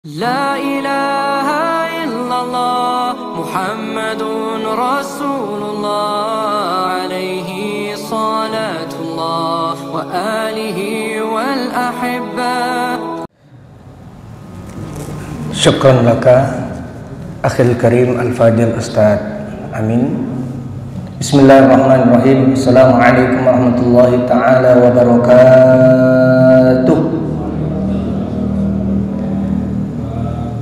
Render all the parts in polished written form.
La ilaha illallah Muhammadun Rasulullah alaihi salatullah wa alihi wal ahibba. Syukran laka akhil karim al-fadil ustad. Amin. Bismillahirrahmanirrahim. Assalamualaikum warahmatullahi ta'ala wabarakatuh.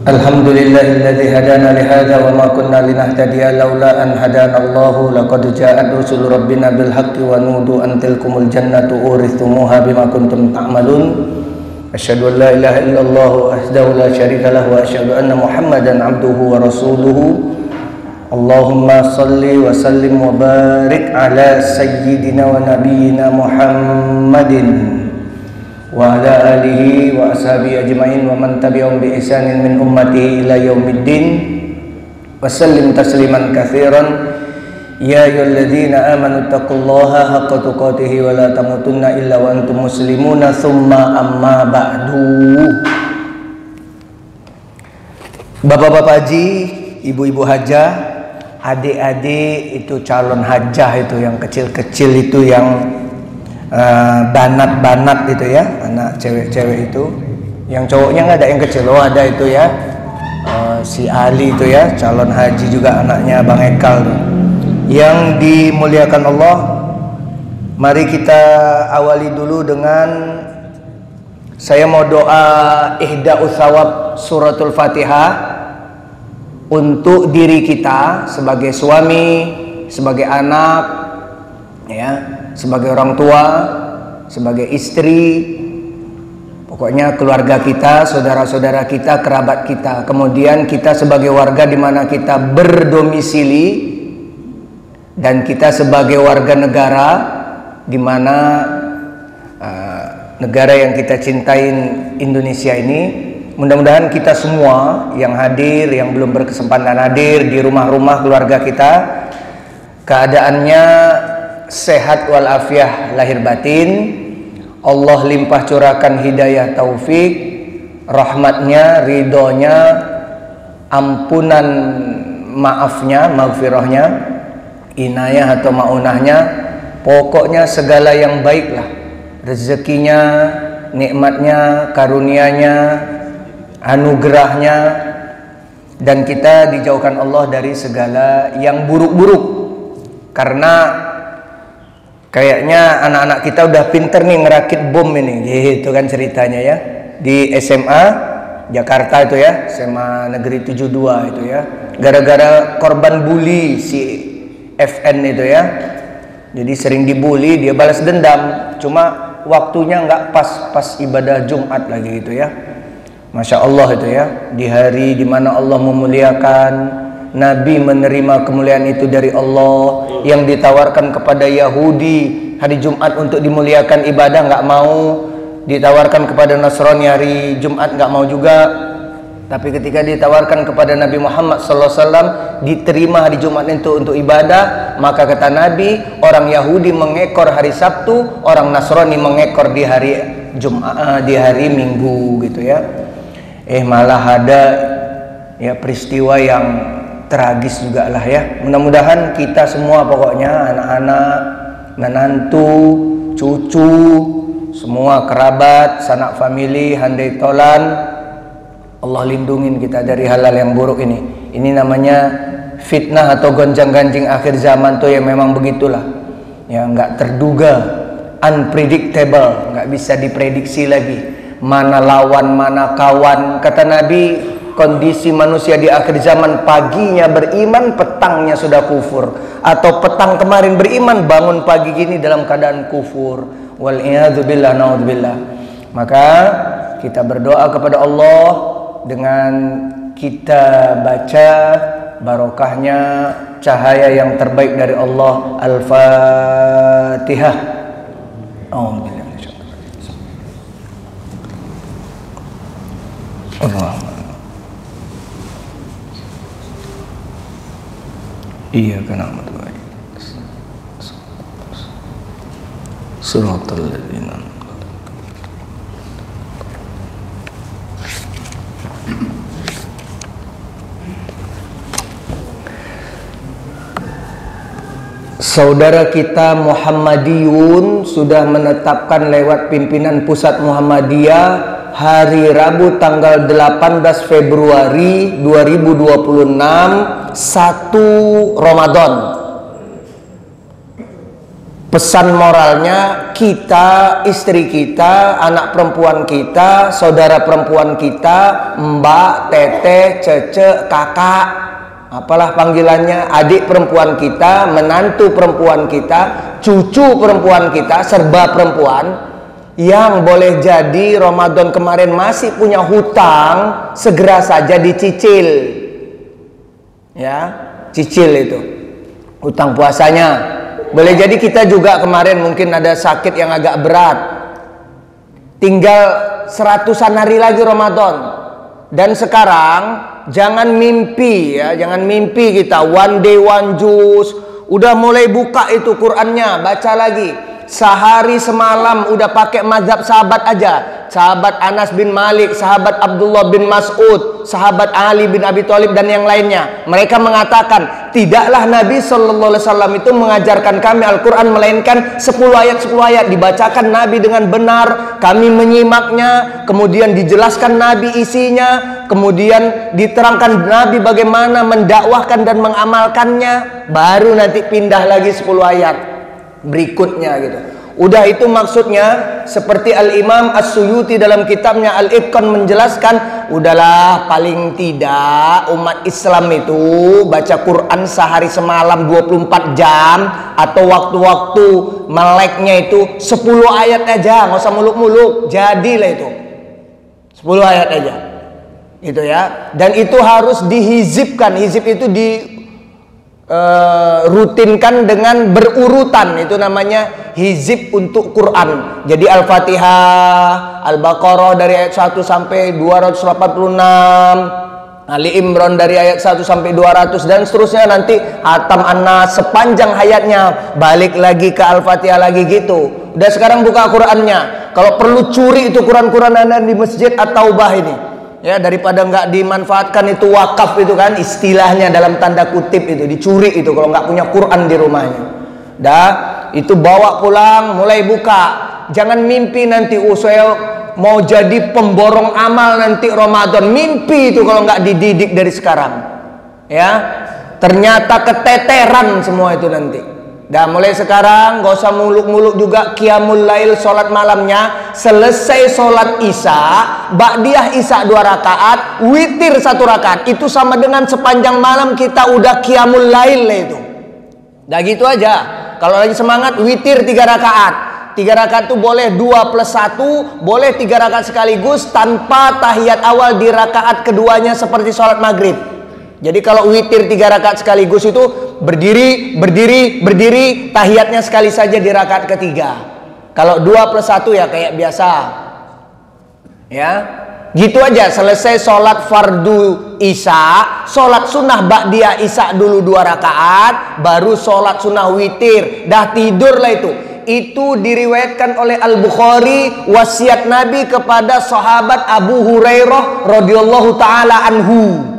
Alhamdulillahilladzi hadana lihada wa ma kunna linahtadiya laula an hadana Allahu laqad ja'at rusul rabbina bil haqqi wa nudu an tilkumul jannatu urithumuha bima kuntum ta'malun. Asyhadu an la ilaha illallah wahdahu la syarika lahu wa asyhadu anna Muhammadan abduhu wa rasuluhu. Allahumma salli wa sallim wa barik ala sayyidina wa nabiyyina Muhammadin wa ala alihi wa ashabihi ajma'in wa man tabi'ahum bi ihsanin min ummatihi ila yaumiddin wa sallim tasliman katsiran. Ya ayyuhalladzina amanu taqullaha haqqa tuqatih wa la tamutunna illa wa antum muslimuna tsumma amma ba'du. Bapak-bapak haji, ibu-ibu hajah, adik-adik itu calon hajah itu yang kecil-kecil itu yang banat-banat itu ya, anak cewek-cewek itu, yang cowoknya nggak ada yang kecil, oh ada itu ya, si Ali itu ya, calon haji juga anaknya Bang Ekal tuh. Yang dimuliakan Allah, mari kita awali dulu dengan saya mau doa ihda'us thawab suratul Fatihah untuk diri kita sebagai suami, sebagai anak, ya, sebagai orang tua, sebagai istri, pokoknya keluarga kita, saudara-saudara kita, kerabat kita. Kemudian kita sebagai warga di mana kita berdomisili, dan kita sebagai warga negara di mana negara yang kita cintain, Indonesia ini. Mudah-mudahan kita semua yang hadir, yang belum berkesempatan hadir di rumah-rumah keluarga kita, keadaannya sehat walafiat lahir batin. Allah limpah curahkan hidayah taufik, rahmatnya, ridhonya, ampunan maafnya, maghfirahnya, inayah atau maunahnya, pokoknya segala yang baiklah, rezekinya, nikmatnya, karunianya, anugerahnya, dan kita dijauhkan Allah dari segala yang buruk-buruk. Karena kayaknya anak-anak kita udah pinter nih ngerakit bom ini, gitu kan ceritanya ya, di SMA Jakarta itu ya, SMA Negeri 72 itu ya, gara-gara korban bully si FN itu ya, jadi sering dibully, dia balas dendam, cuma waktunya nggak pas ibadah Jumat lagi gitu ya. Masya Allah itu ya, di hari dimana Allah memuliakan, Nabi menerima kemuliaan itu dari Allah, yang ditawarkan kepada Yahudi hari Jumat untuk dimuliakan ibadah nggak mau, ditawarkan kepada Nasrani hari Jumat nggak mau juga, tapi ketika ditawarkan kepada Nabi Muhammad SAW diterima hari Jumat itu untuk ibadah. Maka kata Nabi, orang Yahudi mengekor hari Sabtu, orang Nasrani mengekor di hari Jumat, di hari Minggu gitu ya. Malah ada ya peristiwa yang tragis juga lah ya. Mudah-mudahan kita semua, pokoknya anak-anak, menantu, cucu, semua kerabat, sanak famili, handai tolan, Allah lindungin kita dari hal-hal yang buruk ini. Ini namanya fitnah atau gonjang-ganjing akhir zaman tuh yang memang begitulah, ya, nggak terduga, unpredictable, nggak bisa diprediksi lagi, mana lawan mana kawan. Kata Nabi, kondisi manusia di akhir zaman, paginya beriman, petangnya sudah kufur, atau petang kemarin beriman, bangun pagi gini dalam keadaan kufur. Wal'iyadzubillah, na'udzubillah. Maka kita berdoa kepada Allah dengan kita baca barokahnya cahaya yang terbaik dari Allah, Al-Fatihah. Iya kan amat baik. Suratul ladzina Saudara kita Muhammadiyun sudah menetapkan lewat pimpinan pusat Muhammadiyah hari Rabu tanggal 18 Februari 2026 1 Ramadan. Pesan moralnya, kita, istri kita, anak perempuan kita, saudara perempuan kita, mbak, teteh, cece, kakak, apalah panggilannya, adik perempuan kita, menantu perempuan kita, cucu perempuan kita, serba perempuan, yang boleh jadi Ramadan kemarin masih punya hutang, segera saja dicicil. Ya, cicil itu hutang puasanya. Boleh jadi kita juga kemarin mungkin ada sakit yang agak berat, tinggal 100-an hari lagi Ramadan. Dan sekarang jangan mimpi ya, jangan mimpi kita one day one juice. Udah mulai buka itu Qur'annya, baca lagi. Sehari semalam udah pakai mazhab sahabat aja. Sahabat Anas bin Malik, sahabat Abdullah bin Mas'ud, sahabat Ali bin Abi Thalib dan yang lainnya. Mereka mengatakan, tidaklah Nabi Sallallahu Alaihi Wasallam itu mengajarkan kami Al-Quran melainkan 10 ayat dibacakan Nabi dengan benar, kami menyimaknya, kemudian dijelaskan Nabi isinya, kemudian diterangkan Nabi bagaimana mendakwahkan dan mengamalkannya, baru nanti pindah lagi 10 ayat berikutnya gitu. Udah itu maksudnya seperti Al-Imam As-Suyuti dalam kitabnya Al-Itqan menjelaskan, udahlah paling tidak umat Islam itu baca Quran sehari semalam 24 jam atau waktu-waktu meleknya itu 10 ayat aja, nggak usah muluk-muluk, jadilah itu 10 ayat aja gitu ya. Dan itu harus dihizibkan, hizib itu rutinkan dengan berurutan, itu namanya hizib untuk Quran. Jadi Al-Fatihah, Al-Baqarah dari ayat 1 sampai 286, Ali Imran dari ayat 1 sampai 200 dan seterusnya, nanti Hatam An-Nas sepanjang hayatnya, balik lagi ke Al-Fatihah lagi gitu. Udah sekarang buka Qurannya. Kalau perlu curi itu Quran-Quranan di masjid At-Taubah ini. Ya, daripada nggak dimanfaatkan itu wakaf itu kan istilahnya dalam tanda kutip, itu dicuri itu kalau nggak punya Quran di rumahnya. Dah itu bawa pulang, mulai buka. Jangan mimpi nanti saya mau jadi pemborong amal nanti Ramadan. Mimpi itu kalau nggak dididik dari sekarang. Ya, ternyata keteteran semua itu nanti. Dan mulai sekarang gak usah muluk-muluk juga qiyamul lail, sholat malamnya. Selesai sholat isya, ba'diyah isya 2 rakaat, witir 1 rakaat. Itu sama dengan sepanjang malam kita udah qiyamul lail itu. Dah gitu aja. Kalau lagi semangat, witir 3 rakaat. 3 rakaat itu boleh 2 plus 1, boleh 3 rakaat sekaligus tanpa tahiyat awal di rakaat keduanya seperti sholat maghrib. Jadi kalau witir 3 rakaat sekaligus itu berdiri, tahiyatnya sekali saja di rakaat ketiga. Kalau 2 plus 1 ya kayak biasa. Ya, gitu aja. Selesai sholat fardu isya, sholat sunnah ba'diyah isya dulu 2 rakaat, baru sholat sunnah witir. Dah tidur lah itu. Itu diriwayatkan oleh Al-Bukhari, wasiat Nabi kepada sahabat Abu Hurairah radhiyallahu taala anhu.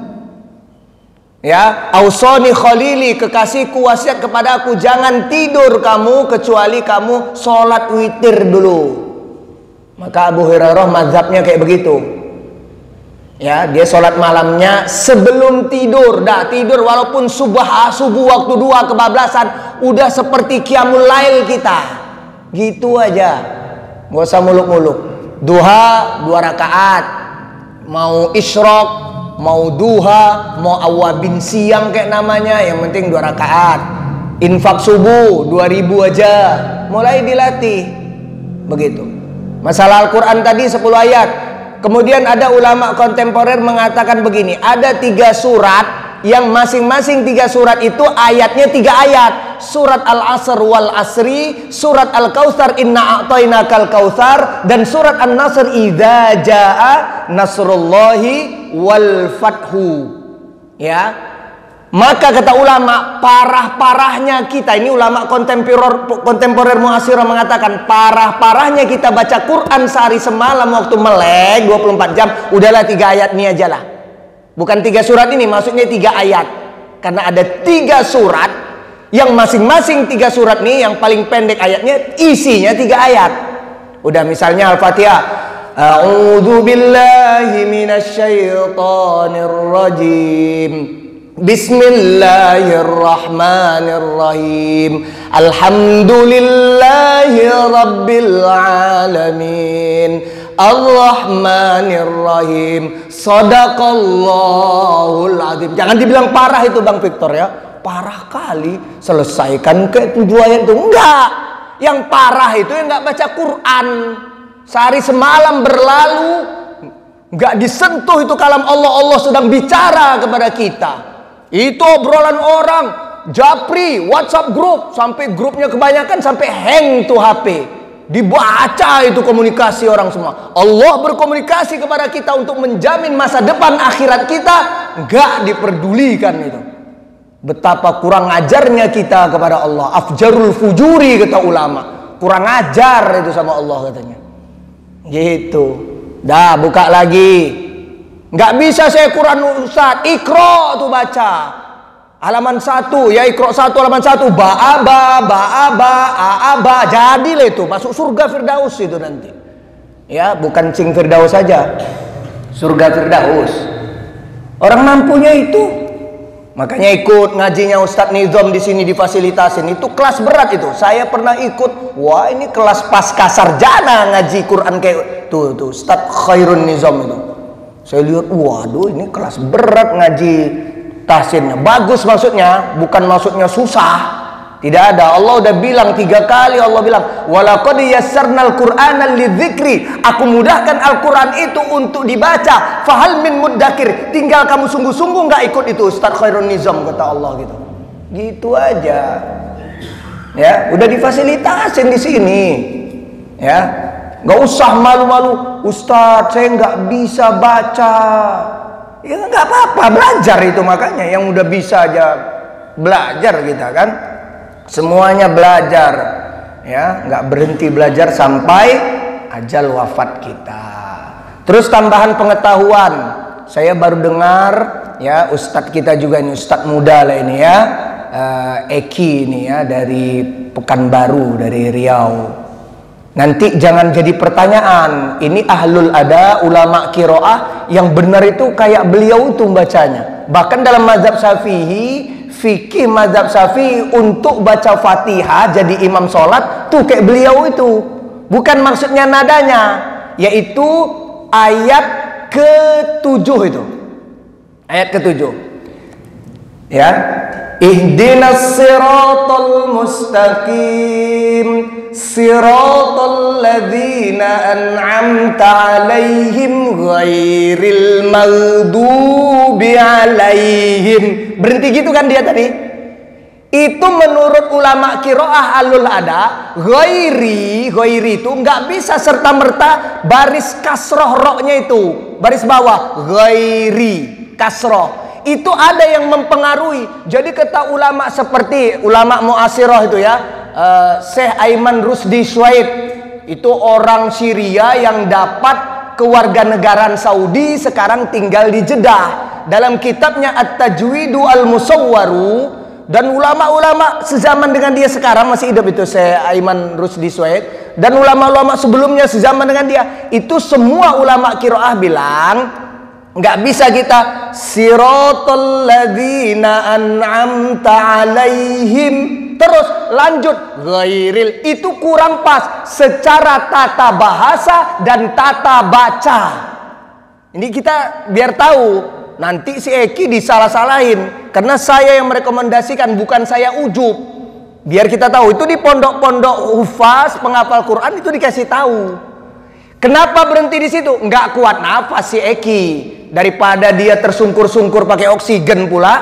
Ya, ausoni khalili, kekasihku wasiat kepada aku, jangan tidur kamu kecuali kamu sholat witir dulu. Maka Abu Hurairah mazhabnya kayak begitu. Ya, dia sholat malamnya sebelum tidur. Dah tidur walaupun subuh waktu 2 kebablasan, udah seperti qiyamul lail kita. Gitu aja, gak usah muluk-muluk. Duha 2 rakaat, mau isyraq, mau duha, mau awabin siang kayak namanya, yang penting 2 rakaat. Infak subuh 2000 aja, mulai dilatih begitu. Masalah Al-Quran tadi 10 ayat. Kemudian ada ulama kontemporer mengatakan begini, ada 3 surat yang masing-masing 3 surat itu ayatnya 3 ayat. Surat Al-Asr wal Asri, surat Al-Kautsar inna a'tainakal kautsar, dan surat An-Nasr idza jaa nasrullahi wal fathu. Ya. Maka kata ulama, parah-parahnya kita, ini ulama kontemporer muasirah mengatakan, parah-parahnya kita baca Quran sehari semalam waktu melek 24 jam, udahlah 3 ayat ini aja lah. Bukan 3 surat ini, maksudnya 3 ayat. Karena ada 3 surat, yang masing-masing 3 surat ini, yang paling pendek ayatnya, isinya 3 ayat. Udah misalnya Al-Fatihah, A'udzu billahi minasyaitonir rajim. Bismillahirrahmanirrahim. Alhamdulillahi rabbil alamin. Ar-Rahmanir-Rahim. Shadaqallahul azim. Jangan dibilang parah itu Bang Victor ya. Parah kali. Selesaikan ke 7 ayat itu. Enggak. Yang parah itu yang enggak baca Quran. Sehari semalam berlalu, enggak disentuh itu kalam Allah. Allah sedang bicara kepada kita. Itu obrolan orang, japri, WhatsApp grup, sampai grupnya kebanyakan sampai hang tuh HP. Dibaca itu komunikasi orang semua. Allah berkomunikasi kepada kita untuk menjamin masa depan akhirat kita, enggak diperdulikan itu. Betapa kurang ajarnya kita kepada Allah. Afjarul fujuri kata ulama. Kurang ajar itu sama Allah katanya. Gitu. Dah buka lagi. Nggak bisa saya Quran Ustaz. Iqra tuh baca. Halaman 1, ya Iqra 1 halaman 1. Ba'aba, ba'aba, a'aba. Jadilah itu masuk surga Firdaus itu nanti. Ya, bukan cing Firdaus saja. Surga Firdaus. Orang mampunya itu. Makanya ikut ngajinya Ustadz Nizam di sini difasilitasin. Itu kelas berat itu. Saya pernah ikut. Wah, ini kelas pasca sarjana ngaji Quran kayak tuh Ustadz Khairun Nizam itu. Saya lihat, waduh ini kelas berat ngaji tahsinnya. Bagus maksudnya, bukan maksudnya susah. Tidak ada. Allah udah bilang 3 kali, Allah bilang, walaqad yassarnal Qur'ana lidzikri. Aku mudahkan Al-Quran itu untuk dibaca. Fahal min muddakir. Tinggal kamu sungguh-sungguh nggak ikut itu Ustadz Khairun Nizam kata Allah gitu. Gitu aja. Ya, udah difasilitasin di sini. Ya. Nggak usah malu-malu, Ustadz saya nggak bisa baca. Ya nggak apa-apa, belajar itu makanya. Yang udah bisa aja belajar kita kan. Semuanya belajar, ya nggak berhenti belajar sampai ajal wafat kita. Terus tambahan pengetahuan, saya baru dengar ya Ustadz kita juga ini Ustadz muda lah ini ya, Eki ini ya dari Pekanbaru dari Riau. Nanti jangan jadi pertanyaan, ini ahlul ada ulama kiroah yang benar itu kayak beliau itu bacanya. Bahkan dalam mazhab Syafi'i, fikih mazhab Syafi'i untuk baca Fatihah jadi imam sholat tuh kayak beliau itu. Bukan maksudnya nadanya, yaitu ayat ke-7 itu. Ayat ke-7. Ya. Ihdinas siratal mustaqim siratal ladzina an'amta 'alaihim ghairil maghdubi 'alaihim. Berhenti gitu kan dia tadi? Itu menurut ulama qiraah alul ada, ghairi itu nggak bisa serta merta baris kasroh roknya itu, baris bawah ghairi kasroh. Itu ada yang mempengaruhi. Jadi kata ulama seperti ulama muasirah itu ya, Syekh Aiman Rusdi Syuaib itu orang Syria yang dapat kewarganegaraan Saudi, sekarang tinggal di Jeddah. Dalam kitabnya At-Tajwidu Al-Musawwaru, dan ulama-ulama sezaman dengan dia sekarang masih hidup itu Syekh Aiman Rusdi Syuaib, dan ulama-ulama sebelumnya sezaman dengan dia, itu semua ulama qiraah bilang nggak bisa kita siratal ladzina an'amta 'alaihim terus lanjut ghairil, itu kurang pas secara tata bahasa dan tata baca. Ini kita biar tahu, nanti si Eki disalah-salahin karena saya yang merekomendasikan, bukan saya ujub. Biar kita tahu, itu di pondok-pondok hufaz penghafal Quran itu dikasih tahu. Kenapa berhenti di situ? Nggak kuat nafas si Eki, daripada dia tersungkur-sungkur pakai oksigen pula.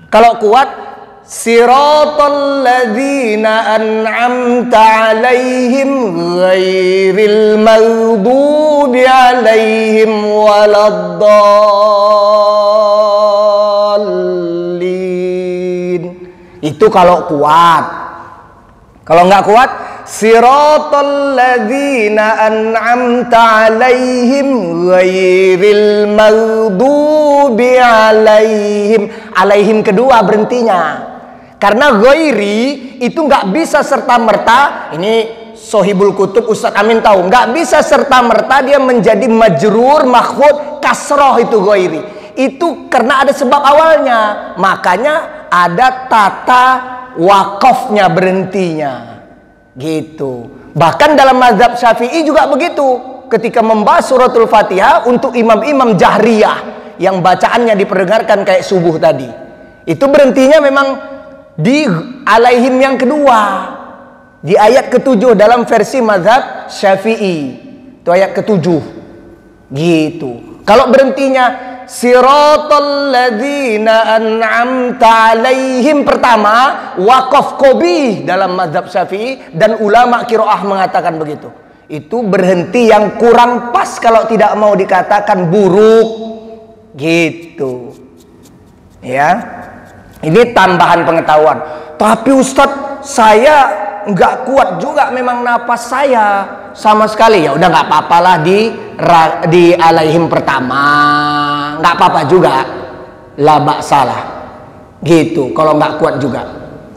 Kalau kuat, siratal ladzina an'amta 'alaihim ghairil maghdubi 'alaihim waladdallin. Itu kalau kuat. Kalau nggak kuat, siratal ladzina an'amta 'alaihim ghairil maghdubi 'alaihim. Alaihim kedua berhentinya. Karena ghairi itu nggak bisa serta-merta, ini Sohibul Kutub Ustadz Amin tahu, nggak bisa serta-merta dia menjadi majrur makhfud kasroh itu ghairi. Itu karena ada sebab awalnya. Makanya ada tata wakafnya, berhentinya. Gitu. Bahkan dalam mazhab Syafi'i juga begitu. Ketika membahas suratul Fatihah untuk imam-imam jahriyah yang bacaannya diperdengarkan kayak subuh tadi, itu berhentinya memang di alaihim yang kedua, di ayat ke-7 dalam versi mazhab Syafi'i. Itu ayat ke-7. Gitu. Kalau berhentinya siratal ladzina an'amta 'alaihim pertama, waqaf qabih dalam mazhab Syafi'i, dan ulama qiraah mengatakan begitu. Itu berhenti yang kurang pas, kalau tidak mau dikatakan buruk. Gitu. Ya. Ini tambahan pengetahuan. Tapi Ustadz, saya nggak kuat juga memang napas saya sama sekali. Ya udah, nggak apa-apalah di alaihim pertama, nggak apa-apa juga, la ba'salah. Gitu. Kalau nggak kuat juga.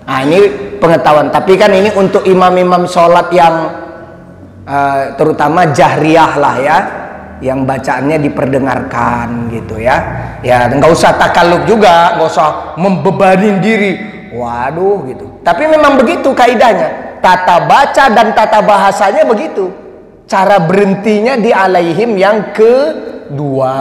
Nah, ini pengetahuan. Tapi kan ini untuk imam-imam sholat yang terutama jahriyah lah ya, yang bacaannya diperdengarkan gitu ya. Ya nggak usah takalluf juga, nggak usah membebani diri. Waduh gitu. Tapi memang begitu kaidahnya. Tata baca dan tata bahasanya begitu. Cara berhentinya di alaihim yang kedua.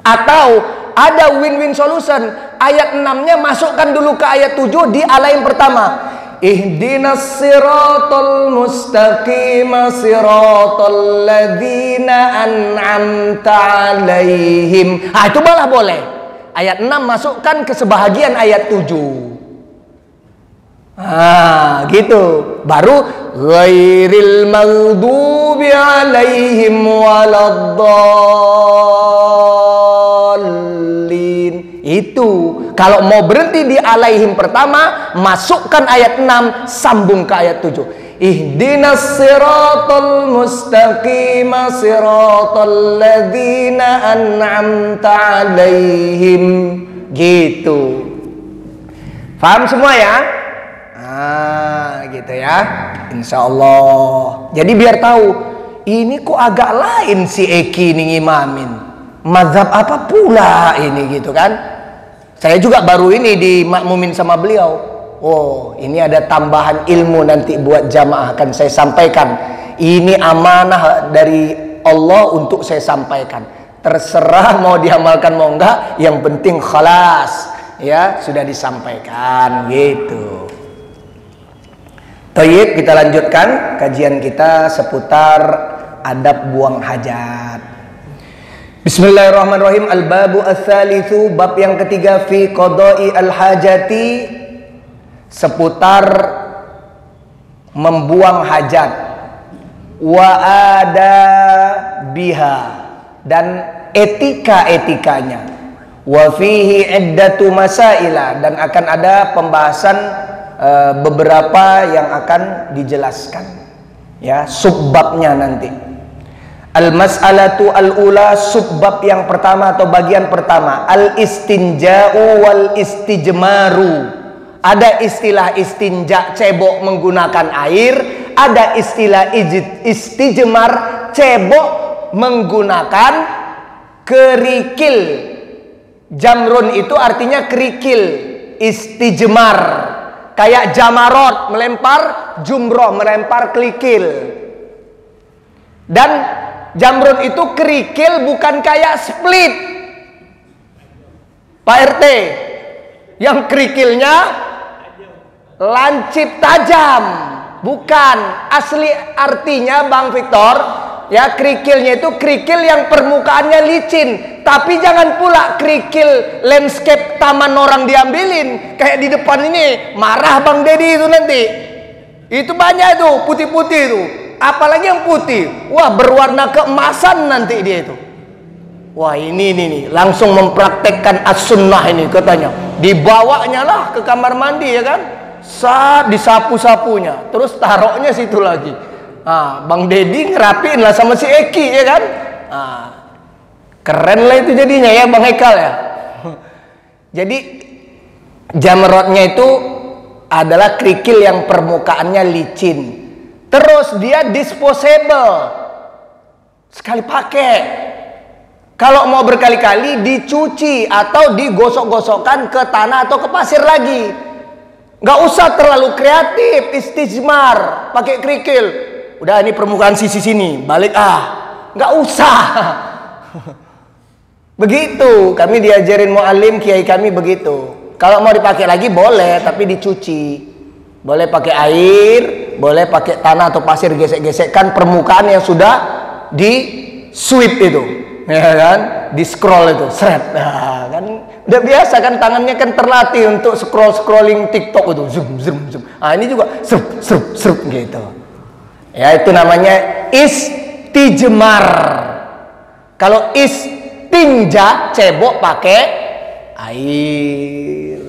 Atau ada win-win solution. Ayat 6-nya masukkan dulu ke ayat 7 di alaihim pertama. Ihdinas siratal mustaqim siratal ladzina an'amta 'alaihim. Ah, itu malah boleh. Ayat 6 masukkan ke sebahagian ayat 7. Ah, gitu. Baru ghairil maghdubi 'alaihim waladdallin. Itu kalau mau berhenti di alaihim pertama, masukkan ayat 6, sambung ke ayat 7. Ihdinas siratal mustaqim siratal ladzina an'amta 'alaihim. Gitu. Paham semua ya? Nah, gitu ya. Insya Allah. Jadi biar tahu, ini kok agak lain si Eki ini ngimamin. Mazhab apa pula ini gitu kan? Saya juga baru ini dimakmumin sama beliau. Oh, ini ada tambahan ilmu nanti buat jamaah akan saya sampaikan. Ini amanah dari Allah untuk saya sampaikan. Terserah mau diamalkan mau enggak, yang penting khalas. Ya, sudah disampaikan gitu. Tayyib, kita lanjutkan kajian kita seputar adab buang hajat. Bismillahirrahmanirrahim. Al-babu ats-tsalitsu, bab yang ketiga, fi qada'i al-hajati, seputar membuang hajat. Wa adabiha, dan etika-etikanya. Wa fihi iddatu masaila, dan akan ada pembahasan beberapa yang akan dijelaskan ya, subbabnya nanti. Al-mas'alatu al-ula, subbab yang pertama atau bagian pertama, al-istinja'u wal istijmaru. Ada istilah istinja, cebok menggunakan air. Ada istilah istijmar, cebok menggunakan kerikil. Jamrun itu artinya kerikil. Istijmar kayak jamarot, melempar, jumroh, melempar kerikil. Dan jamrun itu kerikil, bukan kayak split, Pak RT, yang kerikilnya lancip tajam. Bukan. Asli artinya Bang Victor, ya, kerikilnya itu kerikil yang permukaannya licin. Tapi jangan pula kerikil landscape taman orang diambilin. Kayak di depan ini, marah Bang Dedi itu nanti. Itu banyak itu, putih-putih itu. Apalagi yang putih, wah berwarna keemasan nanti dia itu. Wah ini nih langsung mempraktekkan as-sunnah ini katanya. Dibawanya lah ke kamar mandi ya kan. Saat disapu-sapunya, terus taruhnya situ lagi. Bang Dedi ngerapiin lah sama si Eki ya kan. Keren lah itu jadinya ya Bang Ekal ya. Jadi jamrotnya itu adalah kerikil yang permukaannya licin. Terus dia disposable, sekali pakai. Kalau mau berkali-kali dicuci atau digosok-gosokkan ke tanah atau ke pasir lagi. Nggak usah terlalu kreatif, istijmar, pakai kerikil. Udah ini permukaan sisi sini, balik nggak usah. Begitu kami diajarin muallim kiai kami begitu. Kalau mau dipakai lagi boleh, tapi dicuci. Boleh pakai air, boleh pakai tanah atau pasir, gesek-gesekkan permukaan yang sudah di sweep itu, ya kan? Di scroll itu, seret. Kan udah biasa kan, tangannya kan terlatih untuk scrolling TikTok itu, zoom. Ini juga serup gitu. Ya itu namanya istijmar. Kalau istinja, cebok pakai air.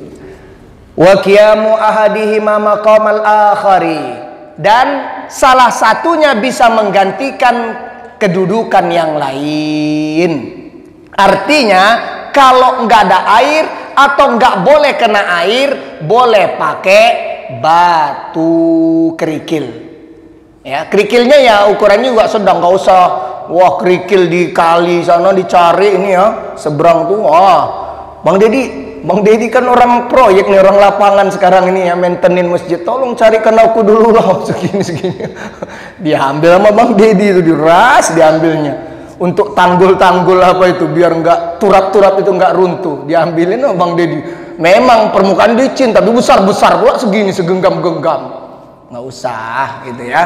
Wa qiyamu ahadihima maqamal akhari, dan salah satunya bisa menggantikan kedudukan yang lain. Artinya kalau nggak ada air atau nggak boleh kena air, boleh pakai batu kerikil. Ya, kerikilnya ya ukurannya juga sedang, nggak usah wah kerikil di kali sana dicari ini ya seberang tuh. Bang Dedi kan orang proyek nih, orang lapangan sekarang ini ya, maintenance masjid. Tolong carikan aku dulu lah segini. Diambil sama Bang Dedi itu, diras diambilnya. Untuk tanggul-tanggul apa itu biar nggak turap-turap itu nggak runtuh, diambilin sama Bang Dedi. Memang permukaan licin tapi besar-besar pula segini, segenggam-genggam. Nggak usah gitu ya.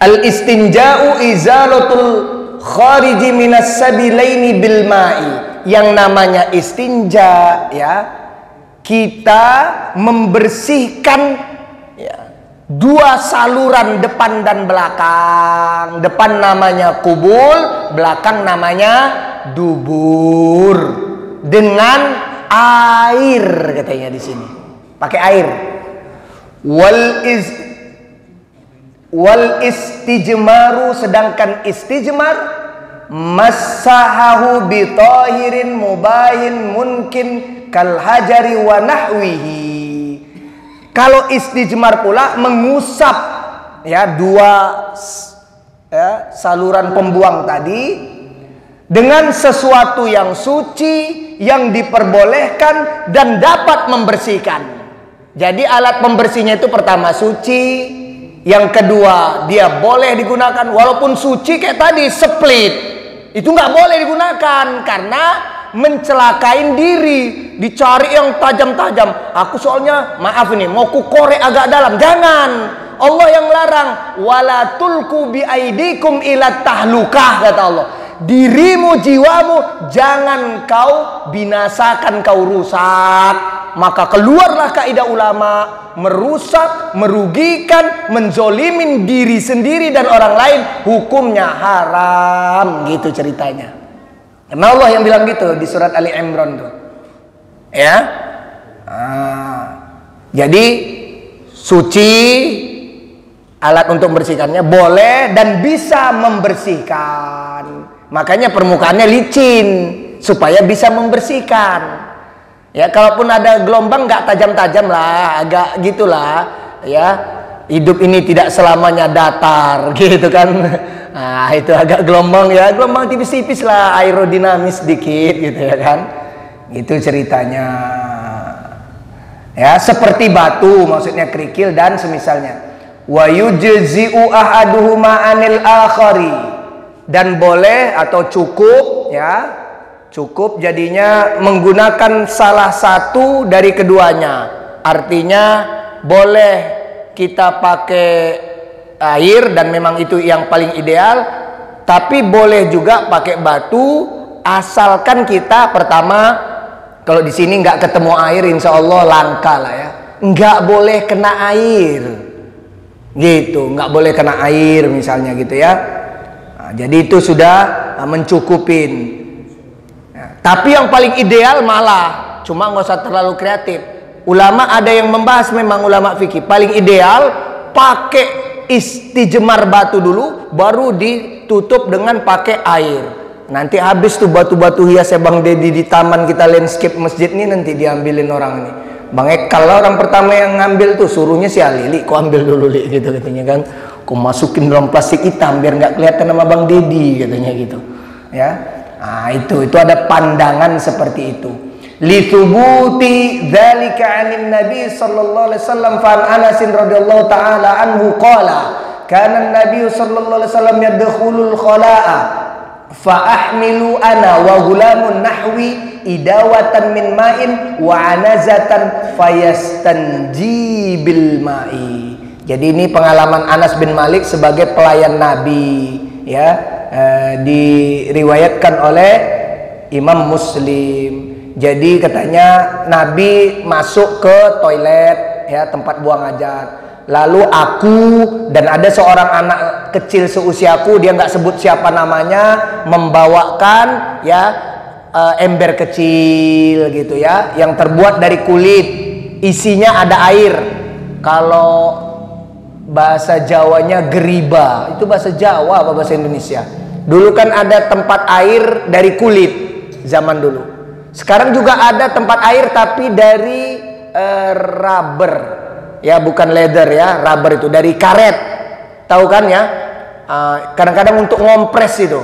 Al-istinja'u izalatul khariji minas sabilaini bil ma'i. Yang namanya istinja ya, kita membersihkan ya, dua saluran depan dan belakang. Depan namanya kubul, belakang namanya dubur. Dengan air katanya di sini. Pakai air. Wal istijmaru, sedangkan istijmar masahahu bitahirin mubahin mungkin kal hajari wa nahwihi. Kalau istijmar pula mengusap ya dua ya, saluran pembuang tadi dengan sesuatu yang suci yang diperbolehkan dan dapat membersihkan. Jadi alat pembersihnya itu pertama suci, yang kedua dia boleh digunakan walaupun suci kayak tadi split. Itu nggak boleh digunakan karena mencelakain diri, dicari yang tajam-tajam. Aku soalnya maaf ini mau ku korek agak dalam, jangan. Allah yang larang, wala tulku bi aidikum ila tahlukah, kata Allah. Dirimu, jiwamu jangan kau binasakan, kau rusak. Maka keluarlah kaidah ulama, merusak, merugikan, menzolimin diri sendiri dan orang lain hukumnya haram, gitu ceritanya. Karena Allah yang bilang gitu di surat Ali Imran tuh. Ya. Jadi suci, alat untuk membersihkannya boleh dan bisa membersihkan. Makanya permukaannya licin supaya bisa membersihkan. Ya, kalaupun ada gelombang nggak tajam-tajam lah, agak gitulah. Ya, hidup ini tidak selamanya datar, gitu kan. Nah, itu agak gelombang ya, gelombang tipis-tipis lah, aerodinamis sedikit gitu ya kan. Itu ceritanya. Ya, seperti batu, maksudnya kerikil dan semisalnya. Wa yujzi'u ahaduhuma 'anil akhari. Dan boleh atau cukup ya, cukup jadinya menggunakan salah satu dari keduanya. Artinya boleh kita pakai air dan memang itu yang paling ideal, tapi boleh juga pakai batu asalkan kita pertama, kalau di sini nggak ketemu air insya Allah langka lah ya, nggak boleh kena air gitu, nggak boleh kena air misalnya gitu ya. Nah, jadi itu sudah mencukupin. Tapi yang paling ideal malah, cuma nggak usah terlalu kreatif. Ulama ada yang membahas, memang ulama fikih paling ideal pakai istijmar batu dulu, baru ditutup dengan pakai air. Nanti habis tuh batu-batu hias Bang Dedi di taman kita landscape masjid nih, nanti diambilin orang ini. Bang Ekal lah orang pertama yang ngambil tuh, suruhnya si Ali, kau ambil dulu Li, gitu katanya kan. Kau masukin dalam plastik hitam biar nggak kelihatan nama Bang Dedi, katanya gitu. Ya, nah itu ada pandangan seperti itu. Li thubuti dzalika 'anil Nabi sallallahu alaihi wasallam fa an Anas radhiyallahu taala anhu qala kana an-nabiy sallallahu alaihi wasallam yadkhulul khala'a fa ahmilu ana wa ghulamun nahwi idawatan min ma'in wa anazatan fayastanji bil ma'i. Jadi ini pengalaman Anas bin Malik sebagai pelayan Nabi, ya, diriwayatkan oleh Imam Muslim. Jadi katanya Nabi masuk ke toilet, ya, tempat buang hajat. Lalu aku dan ada seorang anak kecil seusiaku, dia nggak sebut siapa namanya, membawakan, ya, ember kecil gitu, ya, yang terbuat dari kulit. Isinya ada air. Kalau bahasa Jawanya geriba, itu bahasa Jawa apa bahasa Indonesia? Dulu kan ada tempat air dari kulit zaman dulu. Sekarang juga ada tempat air tapi dari rubber, ya, bukan leather, ya, rubber itu dari karet, tahu kan, ya. Kadang-kadang untuk ngompres itu,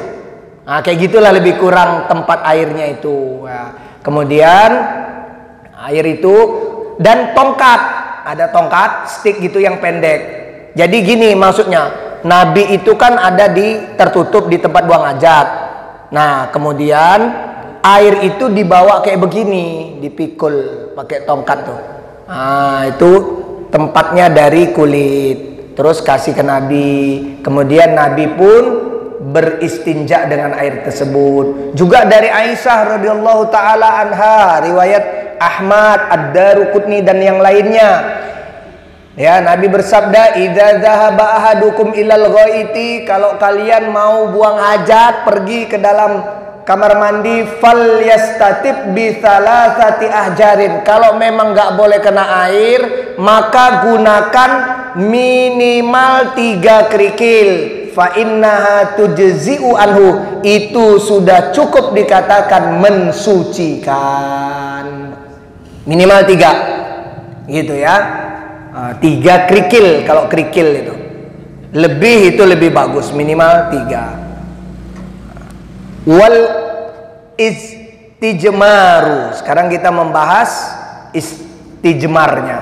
kayak gitulah lebih kurang tempat airnya itu. Kemudian air itu dan tongkat, ada tongkat stick gitu yang pendek. Jadi gini maksudnya, Nabi itu kan ada tertutup di tempat buang hajat. Nah kemudian air itu dibawa kayak begini, dipikul pakai tongkat tuh. Itu tempatnya dari kulit. Terus kasih ke Nabi. Kemudian Nabi pun beristinja dengan air tersebut. Juga dari Aisyah radhiyallahu taala anha, riwayat Ahmad, Ad-Daruqutni dan yang lainnya. Ya, Nabi bersabda, "Idza dzahaba ahadukum ilal ghaiti," kalau kalian mau buang hajat, pergi ke dalam kamar mandi, fal yastatib bi thalathati ahjarin. Kalau memang nggak boleh kena air, maka gunakan minimal 3 kerikil. Fa innaha tujzi'u anhu, itu sudah cukup dikatakan mensucikan. Minimal 3, gitu ya. 3 kerikil kalau kerikil itu. Lebih itu lebih bagus, minimal 3. Wal istijmaru. Sekarang kita membahas istijmarnya.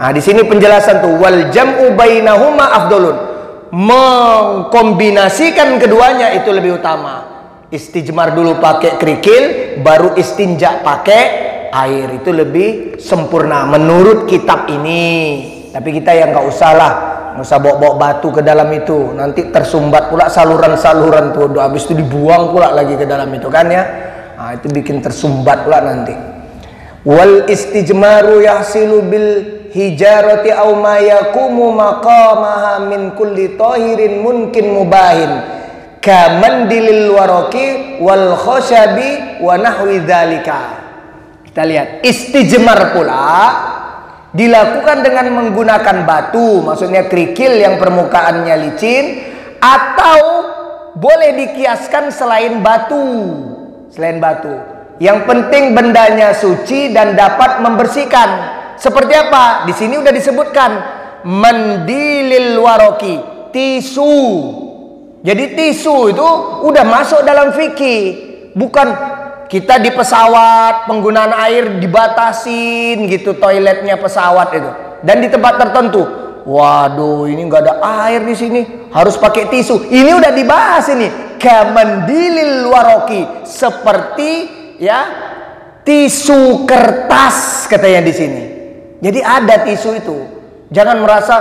Di sini penjelasan tuh, wal jam'u bainahuma afdalun. Mengkombinasikan keduanya itu lebih utama. Istijmar dulu pakai kerikil, baru istinja pakai air, itu lebih sempurna menurut kitab ini. Tapi kita yang nggak usah lah, nggak usah bawa-bawa batu ke dalam itu, nanti tersumbat pula saluran-saluran tuh, habis itu dibuang pula lagi ke dalam itu kan, ya. Itu bikin tersumbat pula nanti. Wal istijmaru yahsilu bil hijarati aw ma yakumu maqamaha min kulli tahirin mungkin mubahin kamandilil waraqi wal khashabi wa nahwi dzalika. Kita lihat, istijmar pula dilakukan dengan menggunakan batu, maksudnya kerikil yang permukaannya licin, atau boleh dikiaskan selain batu. Selain batu, yang penting bendanya suci dan dapat membersihkan. Seperti apa? Di sini udah disebutkan, mandilil waroki, tisu. Jadi tisu itu udah masuk dalam fikih. Bukan kita di pesawat penggunaan air dibatasin gitu, toiletnya pesawat itu, dan di tempat tertentu, waduh ini nggak ada air di sini, harus pakai tisu. Ini udah dibahas ini, kamandilil waroki, seperti, ya, tisu kertas katanya di sini. Jadi ada tisu itu. Jangan merasa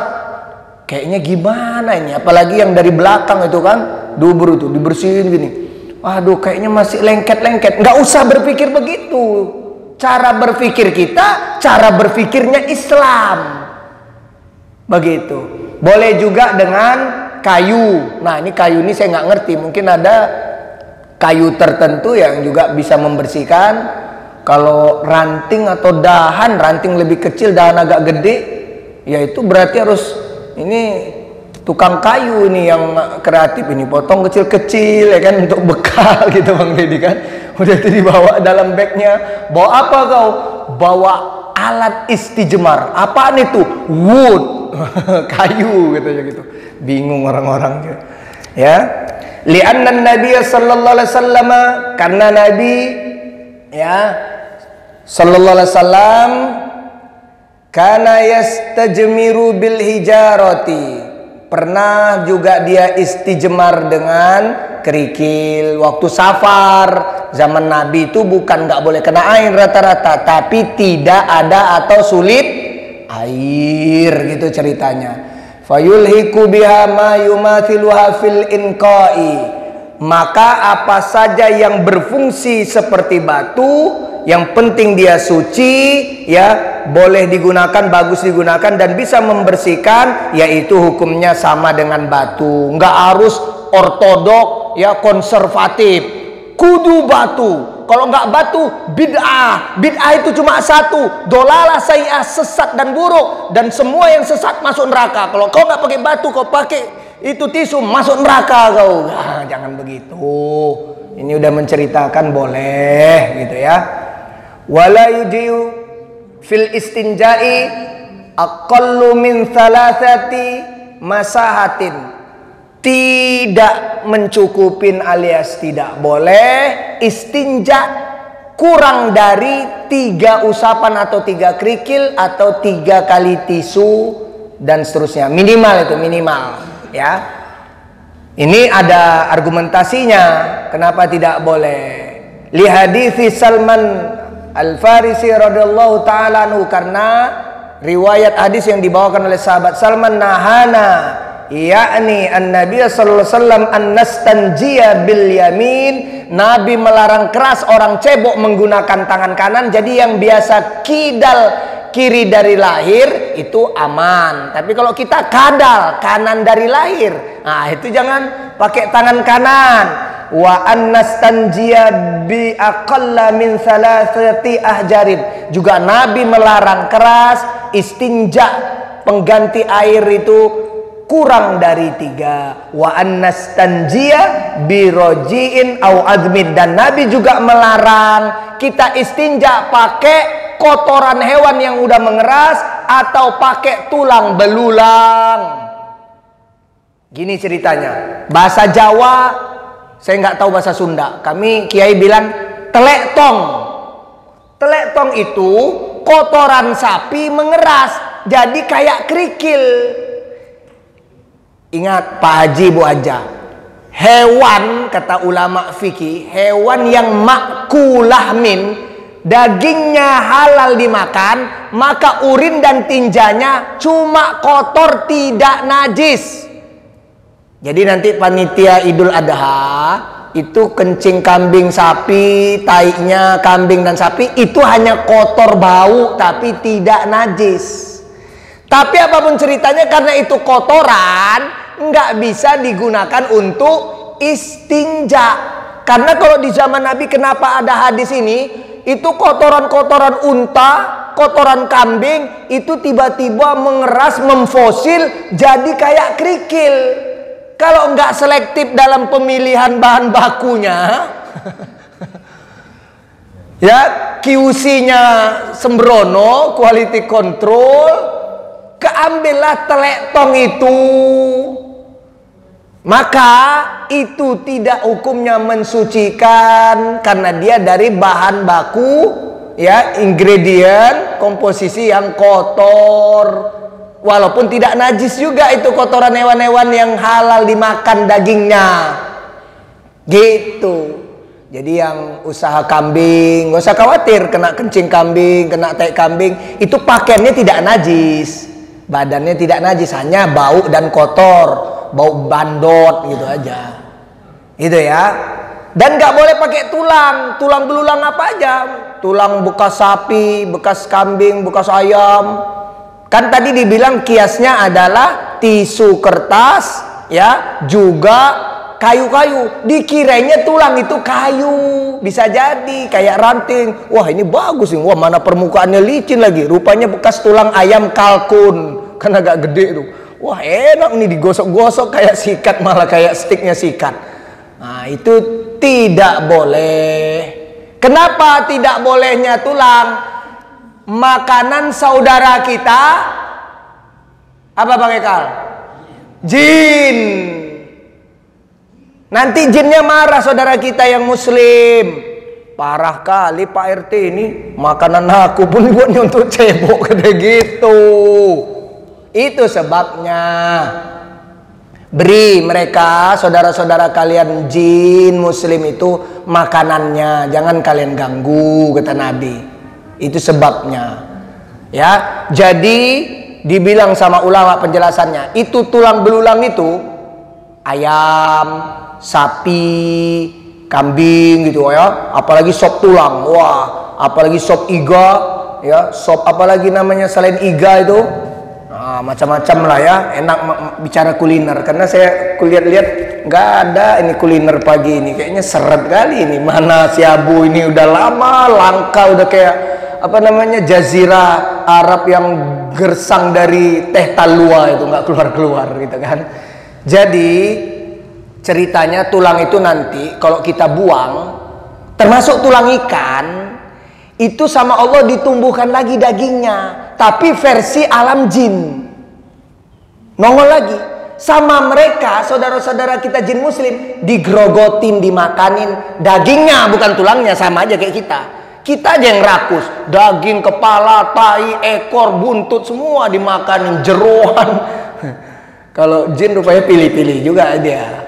kayaknya gimana ini, apalagi yang dari belakang itu kan, dubur itu dibersihin gini. Waduh, kayaknya masih lengket-lengket. Nggak usah berpikir begitu. Cara berpikir kita, cara berpikirnya Islam. Begitu. Boleh juga dengan kayu. Nah, ini kayu ini saya nggak ngerti. Mungkin ada kayu tertentu yang juga bisa membersihkan. Kalau ranting atau dahan, ranting lebih kecil, dahan agak gede, ya itu berarti harus ini tukang kayu ini yang kreatif ini, potong kecil-kecil ya kan untuk bekal gitu Bang Deddy kan. Udah itu dibawa dalam bagnya. Bawa apa kau? Bawa alat istijmar. Apaan itu? Wood. Kayu katanya gitu. Bingung orang-orang ya. Li'anna Nabi sallallahu alaihi wasallam, karena Nabi ya sallallahu alaihi wasallam kana yastajmiru bil hijarati, pernah juga dia istijmar dengan kerikil. Waktu safar zaman Nabi itu bukan nggak boleh kena air rata-rata, tapi tidak ada atau sulit air gitu ceritanya. Fayulhiku biha ma yumathiluha fil inqai, maka apa saja yang berfungsi seperti batu, yang penting dia suci ya, boleh digunakan, bagus digunakan dan bisa membersihkan, yaitu hukumnya sama dengan batu. Nggak harus ortodok ya, konservatif, kudu batu. Kalau nggak batu bid'ah. Bid'ah itu cuma satu, dolalah sayyi'ah, sesat dan buruk, dan semua yang sesat masuk neraka. Kalau kau nggak pakai batu, kau pakai itu tisu, masuk neraka kau. Nah, jangan begitu. Ini udah menceritakan boleh gitu ya. Wala yujiu fil istinja'i aqallu min thalathati masahatin, tidak mencukupin alias tidak boleh istinja kurang dari 3 usapan atau 3 kerikil atau 3 kali tisu dan seterusnya, minimal itu minimal ya. Ini ada argumentasinya kenapa tidak boleh. Li hadithi Salman Al-Farisi radhiyallahu ta'ala anhu, karena riwayat hadis yang dibawakan oleh sahabat Salman, nahana yakni an-nabiy sallallahu alaihi wasallam an nastanjiya bil yamin, Nabi melarang keras orang cebok menggunakan tangan kanan. Jadi yang biasa kidal kiri dari lahir itu aman, tapi kalau kita kadal kanan dari lahir, nah itu jangan pakai tangan kanan. Wa an nastanjiya bi aqalla min thalathati ahjarin, juga Nabi melarang keras istinja, pengganti air itu kurang dari 3. Wa annastanjiya birojiin au azmin, dan Nabi juga melarang kita istinja pakai kotoran hewan yang udah mengeras atau pakai tulang belulang. Gini ceritanya, bahasa Jawa, saya nggak tahu bahasa Sunda. Kami kiai bilang telek tong. Telek tong itu kotoran sapi mengeras jadi kayak kerikil. Ingat Pak Haji, Bu Haja, hewan kata ulama fikih, hewan yang makulahmin, dagingnya halal dimakan, maka urin dan tinjanya cuma kotor, tidak najis. Jadi nanti panitia Idul Adha itu kencing kambing sapi, taiknya kambing dan sapi itu hanya kotor bau tapi tidak najis. Tapi apapun ceritanya, karena itu kotoran, nggak bisa digunakan untuk istinja. Karena kalau di zaman Nabi, kenapa ada hadis ini, itu kotoran-kotoran unta, kotoran kambing itu tiba-tiba mengeras, memfosil jadi kayak kerikil. Kalau nggak selektif dalam pemilihan bahan bakunya ya, QC-nya sembrono, quality control, keambillah telek tong itu, maka itu tidak hukumnya mensucikan, karena dia dari bahan baku ya, ingredient, komposisi yang kotor. Walaupun tidak najis juga itu kotoran hewan-hewan yang halal dimakan dagingnya gitu. Jadi yang usaha kambing gak usah khawatir kena kencing kambing, kena tai kambing, itu pakaiannya tidak najis, badannya tidak najis, hanya bau dan kotor, bau bandot gitu aja, gitu ya. Dan nggak boleh pakai tulang belulang apa aja, tulang bekas sapi, bekas kambing, bekas ayam. Kan tadi dibilang kiasnya adalah tisu kertas ya, juga kayu-kayu, dikiranya tulang itu kayu. Bisa jadi kayak ranting. Wah, ini bagus nih. Wah, mana permukaannya licin lagi. Rupanya bekas tulang ayam kalkun. Kan agak gede tuh. Wah, enak nih digosok-gosok kayak sikat, malah kayak stiknya sikat. Nah, itu tidak boleh. Kenapa tidak bolehnya tulang? Makanan saudara kita apa Bang Ekal? Jin. Nanti jinnya marah saudara kita yang muslim. Parah kali Pak RT ini, makanan aku pun buatnya untuk cebok kayak gitu. Itu sebabnya. Beri mereka saudara-saudara kalian jin muslim itu makanannya, jangan kalian ganggu, kata Nabi. Itu sebabnya. Ya, jadi dibilang sama ulama penjelasannya, itu tulang belulang itu ayam, sapi, kambing gitu ya, apalagi sop tulang, wah, apalagi sop iga, ya, sop apalagi namanya selain iga itu, nah, macam-macam lah ya, enak bicara kuliner, karena saya lihat-lihat nggak ada ini kuliner pagi ini, kayaknya seret kali ini, mana si Abu ini udah lama langka, udah kayak apa namanya jazirah Arab yang gersang dari teh talua itu nggak keluar-keluar gitu kan. Jadi ceritanya tulang itu nanti kalau kita buang, termasuk tulang ikan, itu sama Allah ditumbuhkan lagi dagingnya, tapi versi alam jin. Nongol lagi. Sama mereka, saudara-saudara kita jin muslim, digrogotin, dimakanin dagingnya, bukan tulangnya, sama aja kayak kita. Kita aja yang rakus, daging, kepala, tai, ekor, buntut, semua dimakanin, jeroan. Kalau jin rupanya pilih-pilih juga dia.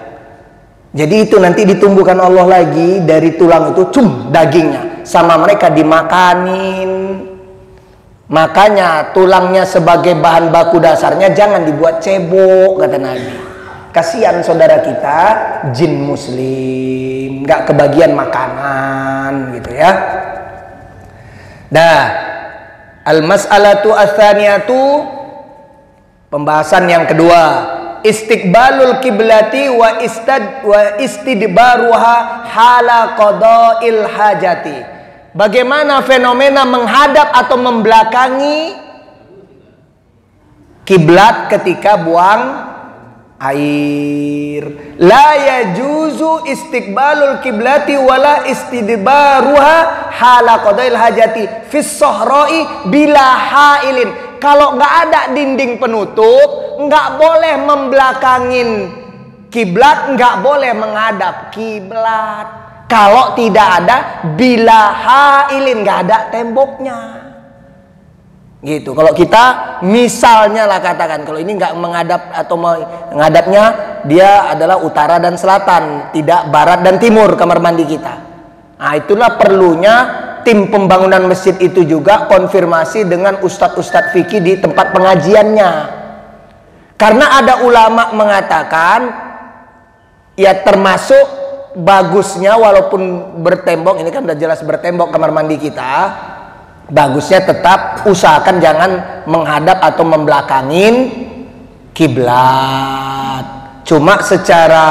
Jadi itu nanti ditumbuhkan Allah lagi dari tulang itu, dagingnya sama mereka dimakanin. Makanya tulangnya sebagai bahan baku dasarnya jangan dibuat cebok, kata Nabi. Kasihan saudara kita jin muslim, nggak kebagian makanan gitu ya. Nah, al-mas'alatu ats-tsaniyatu, pembahasan yang kedua, istiqbalul kiblati wa istidbaruha hala qada'il hajati. Bagaimana fenomena menghadap atau membelakangi kiblat ketika buang air. La yajuzu istiqbalul kiblati wala istidbaruha hala qada'il hajati fis sahra'i bila hailin. Kalau nggak ada dinding penutup, nggak boleh membelakangin kiblat, nggak boleh menghadap kiblat. Kalau tidak ada bila hailin, nggak ada temboknya. Gitu. Kalau kita misalnya lah katakan, kalau ini nggak menghadap atau menghadapnya, dia adalah utara dan selatan, tidak barat dan timur kamar mandi kita. Nah, itulah perlunya tim pembangunan masjid itu juga konfirmasi dengan ustadz-ustadz fikih di tempat pengajiannya. Karena ada ulama mengatakan, ya termasuk bagusnya walaupun bertembok, ini kan udah jelas bertembok kamar mandi kita, bagusnya tetap usahakan jangan menghadap atau membelakangin kiblat. Cuma secara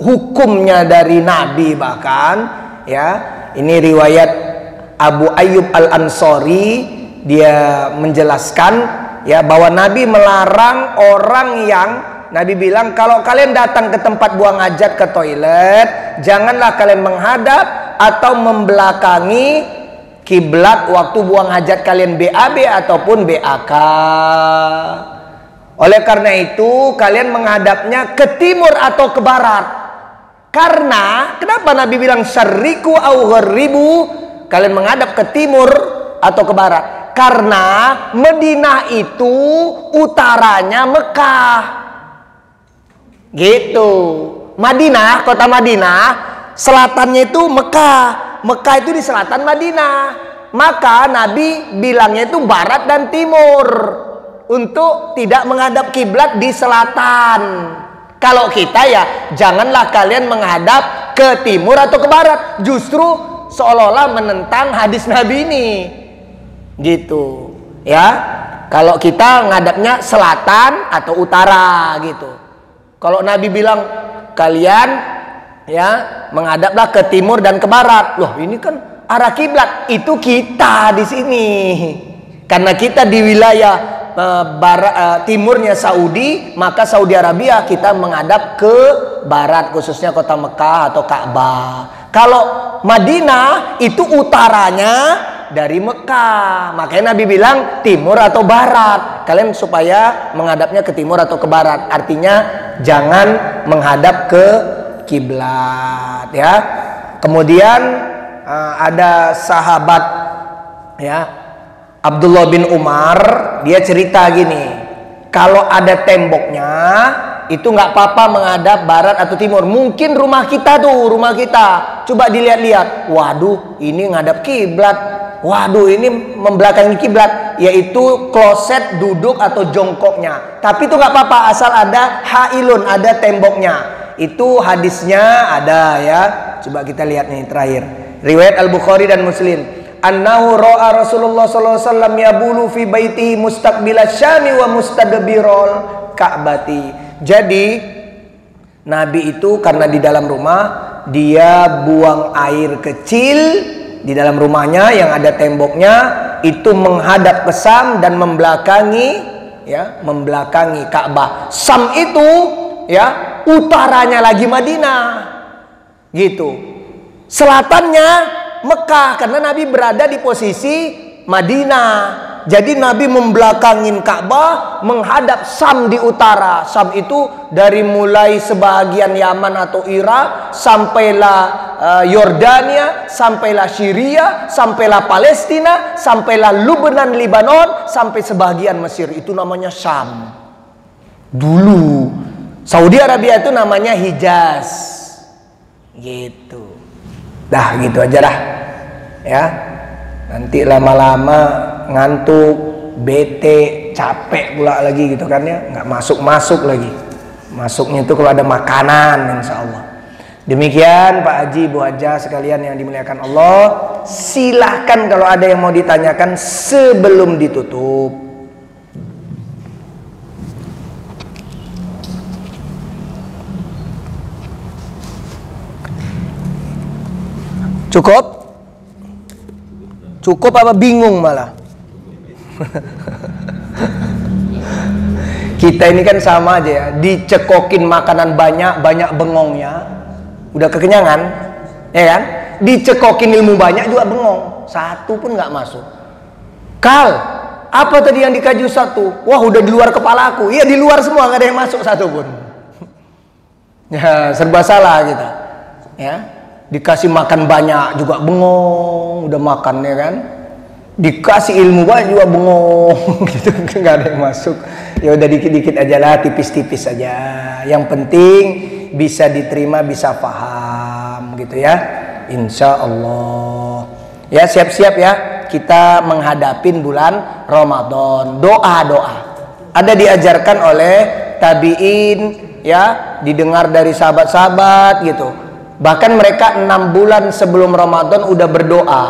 hukumnya dari Nabi bahkan ya, ini riwayat Abu Ayyub Al-Ansari, dia menjelaskan ya bahwa Nabi melarang orang yang, Nabi bilang kalau kalian datang ke tempat buang hajat, ke toilet, janganlah kalian menghadap atau membelakangi kiblat waktu buang hajat kalian BAB ataupun BAK. Oleh karena itu kalian menghadapnya ke timur atau ke barat. Karena kenapa Nabi bilang syarriku au gharibu, kalian menghadap ke timur atau ke barat? Karena Madinah itu utaranya Mekah. Gitu. Madinah, kota Madinah, selatannya itu Mekah. Mekah itu di selatan Madinah. Maka Nabi bilangnya itu barat dan timur, untuk tidak menghadap kiblat di selatan. Kalau kita ya janganlah kalian menghadap ke timur atau ke barat. Justru seolah-olah menentang hadis Nabi ini. Gitu. Ya. Kalau kita ngadapnya selatan atau utara gitu. Kalau Nabi bilang kalian ya menghadaplah ke timur dan ke barat. Loh, ini kan arah kiblat. Itu kita di sini. Karena kita di wilayah timurnya Saudi, maka Saudi Arabia kita menghadap ke barat, khususnya kota Mekah atau Ka'bah. Kalau Madinah itu utaranya dari Mekah. Makanya Nabi bilang timur atau barat. Kalian supaya menghadapnya ke timur atau ke barat. Artinya jangan menghadap ke kiblat ya. Kemudian ada sahabat ya, Abdullah bin Umar, dia cerita gini, kalau ada temboknya itu nggak apa-apa menghadap barat atau timur. Mungkin rumah kita tuh, rumah kita, coba dilihat-lihat, waduh ini ngadap kiblat, waduh ini membelakangi kiblat, yaitu kloset, duduk atau jongkoknya. Tapi itu nggak apa-apa asal ada hailun, ada temboknya. Itu hadisnya ada ya. Coba kita lihat nih terakhir, riwayat Al-Bukhari dan Muslim. Annahu ra'a Rasulullah sallallahu alaihi wasallam yabulu fi baitihi mustaqbil asy-Syami wa mustadbirul Ka'bati. Jadi Nabi itu karena di dalam rumah dia buang air kecil di dalam rumahnya yang ada temboknya, itu menghadap ke Syam dan membelakangi ya, membelakangi Ka'bah. Syam itu ya utaranya lagi Madinah. Gitu. Selatannya Mekah, karena Nabi berada di posisi Madinah. Jadi Nabi membelakangin Ka'bah, menghadap Syam di utara. Syam itu dari mulai sebahagian Yaman atau Irak, sampailah Yordania, sampailah Syria, sampailah Palestina, sampailah Lebanon, Libanon, sampai sebahagian Mesir. Itu namanya Syam. Dulu Saudi Arabia itu namanya Hijaz. Gitu. Dah gitu aja dah ya, nanti lama-lama ngantuk, bete, capek pula lagi gitu kan ya, nggak masuk lagi. Masuknya itu kalau ada makanan, insya Allah. Demikian Pak Haji, Bu Haja sekalian yang dimuliakan Allah, silahkan kalau ada yang mau ditanyakan sebelum ditutup. Cukup? Cukup apa bingung malah? Kita ini kan sama aja ya, dicekokin makanan banyak bengongnya, udah kekenyangan, ya kan? Dicekokin ilmu banyak juga bengong, satu pun nggak masuk. Kal, apa tadi yang dikaji satu? Wah udah di luar kepala aku. Iya di luar semua, nggak ada yang masuk satu pun. Ya serba salah kita, ya. Dikasih makan banyak juga bengong, udah makan ya kan. Dikasih ilmu banyak juga bengong, gitu nggak ada yang masuk. Ya udah dikit-dikit aja lah, tipis-tipis aja. Yang penting bisa diterima, bisa paham, gitu ya. Insya Allah. Ya siap-siap ya, kita menghadapin bulan Ramadan. Doa-doa ada diajarkan oleh tabiin ya, didengar dari sahabat-sahabat gitu. Bahkan mereka 6 bulan sebelum Ramadan udah berdoa.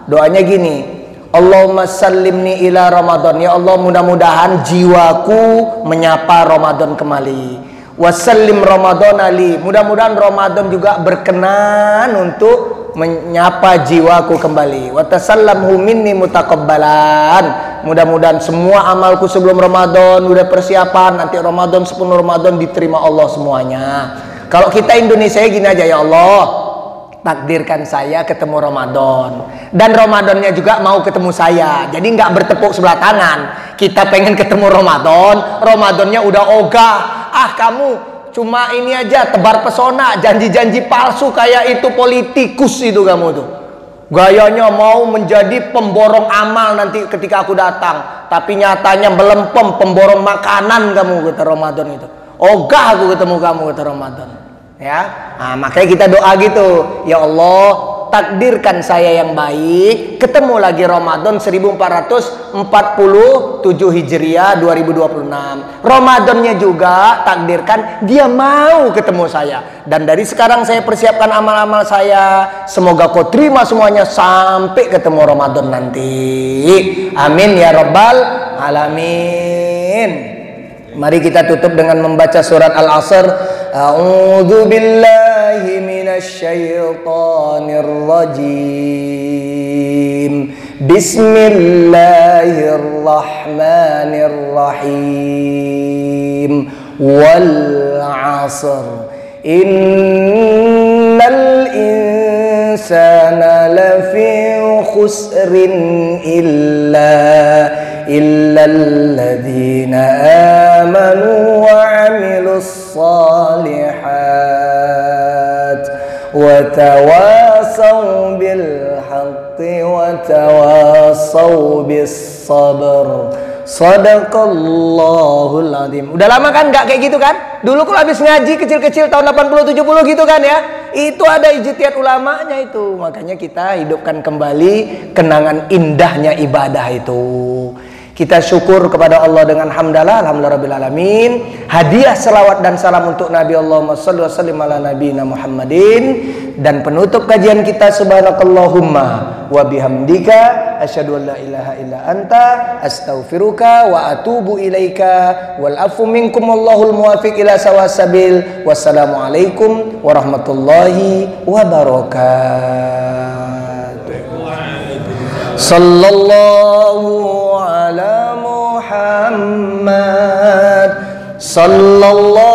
Doanya gini, Allahumma sallimni ila Ramadan. Ya Allah, mudah-mudahan jiwaku menyapa Ramadan kembali. Wasallim Ramadan ali. Mudah-mudahan Ramadan juga berkenan untuk menyapa jiwaku kembali. Watasallamhu minni mutakabbalan. Mudah-mudahan semua amalku sebelum Ramadan udah persiapan, nanti Ramadan 10 Ramadan diterima Allah semuanya. Kalau kita Indonesia gini aja, ya Allah takdirkan saya ketemu Ramadan, dan Ramadannya juga mau ketemu saya. Jadi nggak bertepuk sebelah tangan. Kita pengen ketemu Ramadan, Ramadannya udah ogah. Ah kamu cuma ini aja, tebar pesona, janji-janji palsu kayak itu politikus itu kamu tuh. Gayanya mau menjadi pemborong amal nanti ketika aku datang, tapi nyatanya melempem pemborong makanan kamu kata Ramadan itu. Ogah aku ketemu kamu kata Ramadan. Ya, nah, makanya kita doa gitu, ya Allah takdirkan saya yang baik ketemu lagi Ramadan 1447 Hijriah 2026. Ramadannya juga takdirkan dia mau ketemu saya, dan dari sekarang saya persiapkan amal-amal saya, semoga kau terima semuanya sampai ketemu Ramadan nanti. Amin ya rabbal alamin. Mari kita tutup dengan membaca surat Al-Asr. A'udzu billahi minasyaitonir rajim. Bismillahirrahmanirrahim. Wal 'asr. Innal insana lafi khusrin illalladzina amanu wa 'amilus shalihat wa tawasaw bil haqqi wa tawasaw bis sabr. Sadaqallahul azim. Udah lama kan nggak kayak gitu kan? Dulu kalau habis ngaji kecil-kecil tahun 80-70 gitu kan ya. Itu ada ijtihad ulamanya itu. Makanya kita hidupkan kembali kenangan indahnya ibadah itu. Kita syukur kepada Allah dengan hamdalah, alhamdulillah rabbil alamin. Hadiah selawat dan salam untuk Nabi, Allahumma shalli wa sallim ala nabiyina Muhammadin. Dan penutup kajian kita, subhanakallahumma wa bihamdika asyhadu an la ilaha illa anta astaghfiruka wa atubu ilaika wal afu minkum wallahul muwaffiq ila sawasabil. Wassalamualaikum warahmatullahi wabarakatuh. Sallallahu ala Muhammad sallallahu